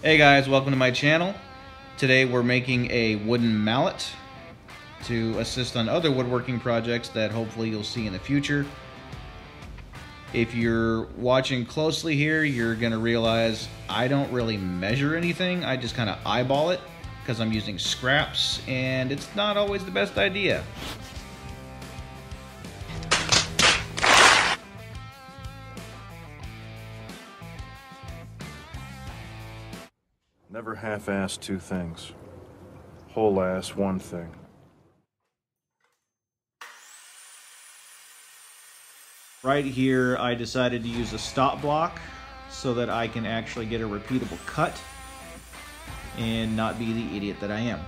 Hey guys, welcome to my channel. Today we're making a wooden mallet to assist on other woodworking projects that hopefully you'll see in the future. If you're watching closely here, you're gonna realize I don't really measure anything. I just kind of eyeball it because I'm using scraps and it's not always the best idea. Never half-ass two things. Whole-ass one thing. Right here, I decided to use a stop block so that I can actually get a repeatable cut and not be the idiot that I am.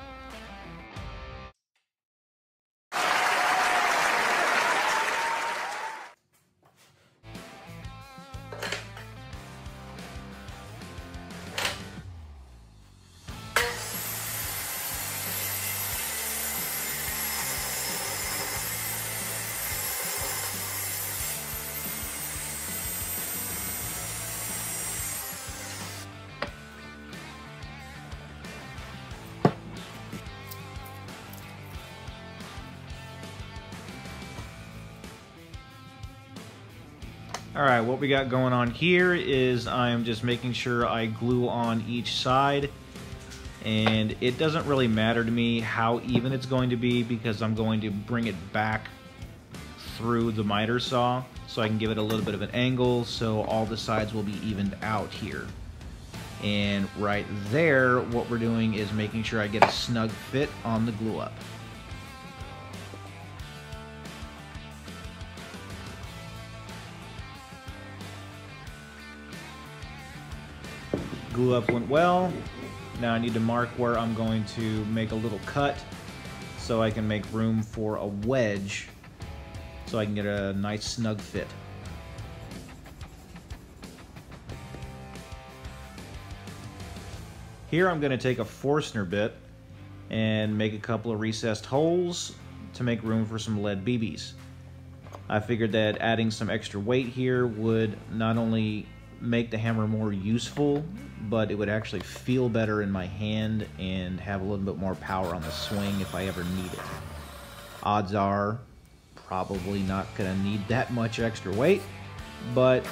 Alright, what we got going on here is I'm just making sure I glue on each side, and it doesn't really matter to me how even it's going to be because I'm going to bring it back through the miter saw so I can give it a little bit of an angle so all the sides will be evened out here. And right there, what we're doing is making sure I get a snug fit on the glue up. Glue up went well. Now I need to mark where I'm going to make a little cut so I can make room for a wedge so I can get a nice snug fit. Here I'm going to take a Forstner bit and make a couple of recessed holes to make room for some lead BBs. I figured that adding some extra weight here would not only make the hammer more useful, but it would actually feel better in my hand and have a little bit more power on the swing if I ever need it. Odds are probably not gonna need that much extra weight, but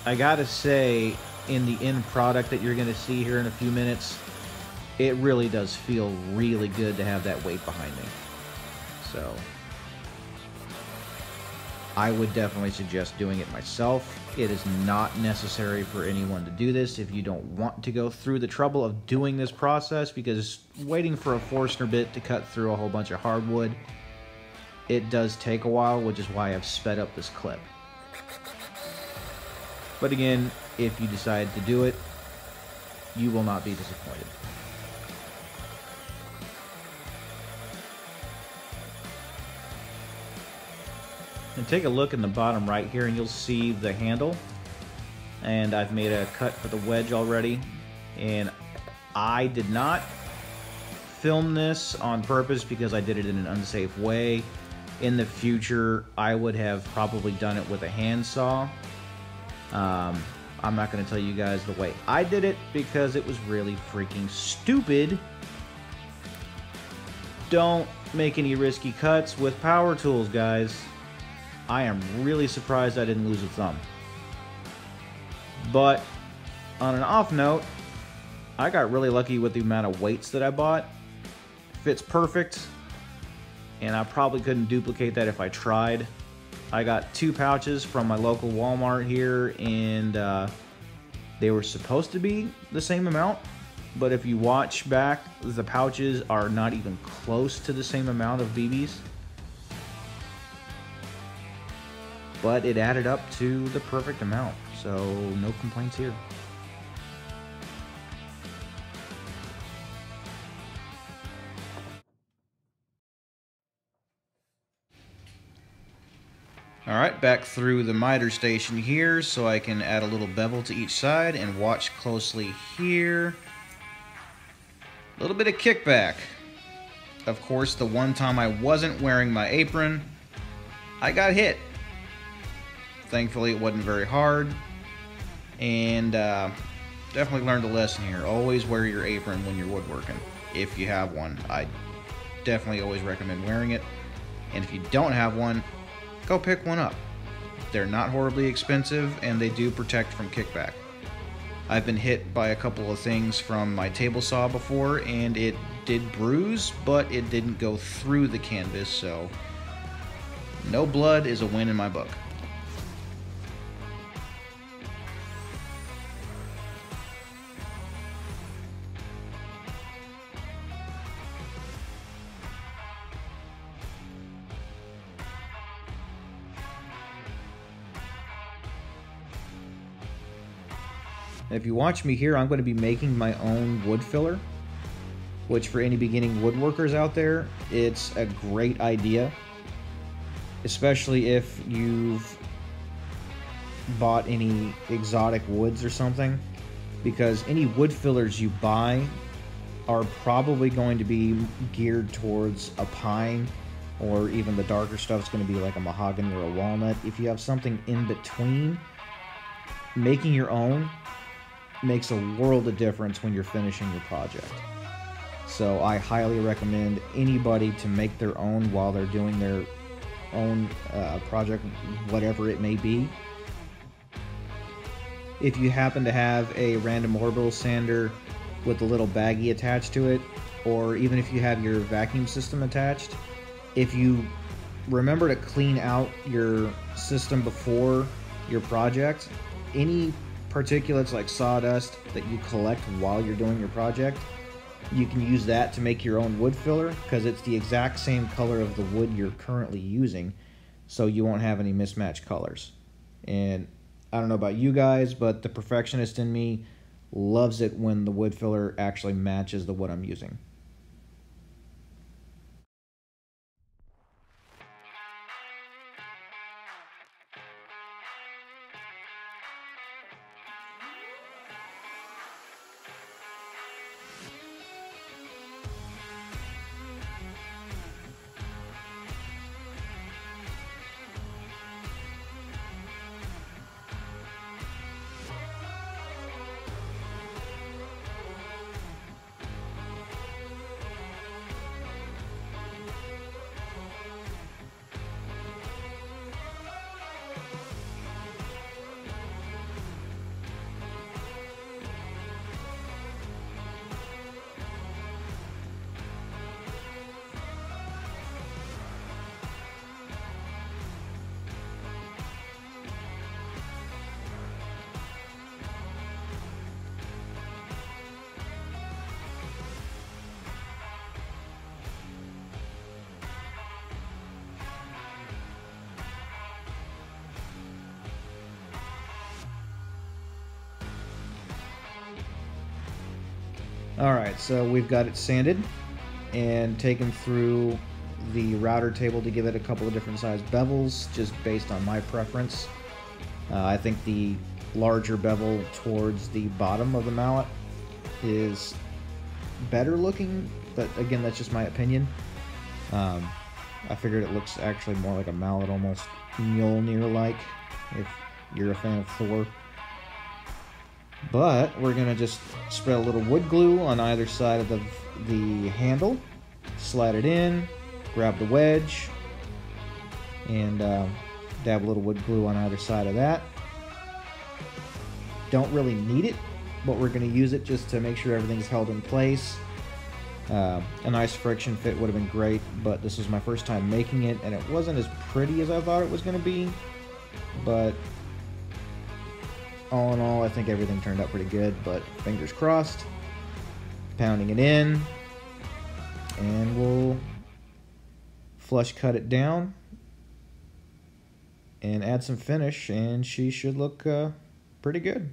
I gotta say, in the end product that you're gonna see here in a few minutes, it really does feel really good to have that weight behind me. So I would definitely suggest doing it myself. It is not necessary for anyone to do this if you don't want to go through the trouble of doing this process, because waiting for a Forstner bit to cut through a whole bunch of hardwood, it does take a while, which is why I've sped up this clip. But again, if you decide to do it, you will not be disappointed. And take a look in the bottom right here and you'll see the handle, and I've made a cut for the wedge already, and I did not film this on purpose because I did it in an unsafe way. In the future I would have probably done it with a handsaw. I'm not going to tell you guys the way I did it because it was really freaking stupid. Don't make any risky cuts with power tools, guys. I am really surprised I didn't lose a thumb. But on an off note, I got really lucky with the amount of weights that I bought. Fits perfect, and I probably couldn't duplicate that if I tried. I got 2 pouches from my local Walmart here, and they were supposed to be the same amount, but if you watch back, the pouches are not even close to the same amount of BBs. But it added up to the perfect amount, so no complaints here. Alright, back through the miter station here so I can add a little bevel to each side, and watch closely here. A little bit of kickback. Of course, the one time I wasn't wearing my apron, I got hit. Thankfully, it wasn't very hard. And definitely learned a lesson here. Always wear your apron when you're woodworking. If you have one, I definitely always recommend wearing it. And if you don't have one, go pick one up. They're not horribly expensive, and they do protect from kickback. I've been hit by a couple of things from my table saw before, and it did bruise, but it didn't go through the canvas, so no blood is a win in my book. If you watch me here, I'm going to be making my own wood filler, which for any beginning woodworkers out there, it's a great idea, especially if you've bought any exotic woods or something, because any wood fillers you buy are probably going to be geared towards a pine, or even the darker stuff is going to be like a mahogany or a walnut. If you have something in between, making your own makes a world of difference when you're finishing your project. So I highly recommend anybody to make their own while they're doing their own project, whatever it may be. If you happen to have a random orbital sander with a little baggie attached to it, or even if you have your vacuum system attached, if you remember to clean out your system before your project, any particulates like sawdust that you collect while you're doing your project, you can use that to make your own wood filler, because it's the exact same color of the wood you're currently using, so you won't have any mismatched colors. And I don't know about you guys, but the perfectionist in me loves it when the wood filler actually matches the wood I'm using. Alright, so we've got it sanded and taken through the router table to give it a couple of different size bevels, just based on my preference. I think the larger bevel towards the bottom of the mallet is better looking, but again, that's just my opinion. I figured it looks actually more like a mallet, almost Mjolnir-like, if you're a fan of Thor. But we're going to just spread a little wood glue on either side of the handle, slide it in, grab the wedge, and dab a little wood glue on either side of that. Don't really need it, but we're going to use it just to make sure everything's held in place. A nice friction fit would have been great, but this was my first time making it, and it wasn't as pretty as I thought it was going to be, but all in all, I think everything turned out pretty good, but fingers crossed. Pounding it in, and we'll flush cut it down and add some finish, and she should look pretty good.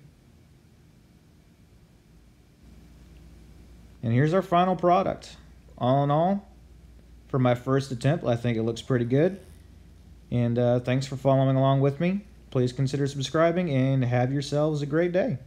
And here's our final product. All in all, for my first attempt, I think it looks pretty good. And thanks for following along with me. Please consider subscribing and have yourselves a great day.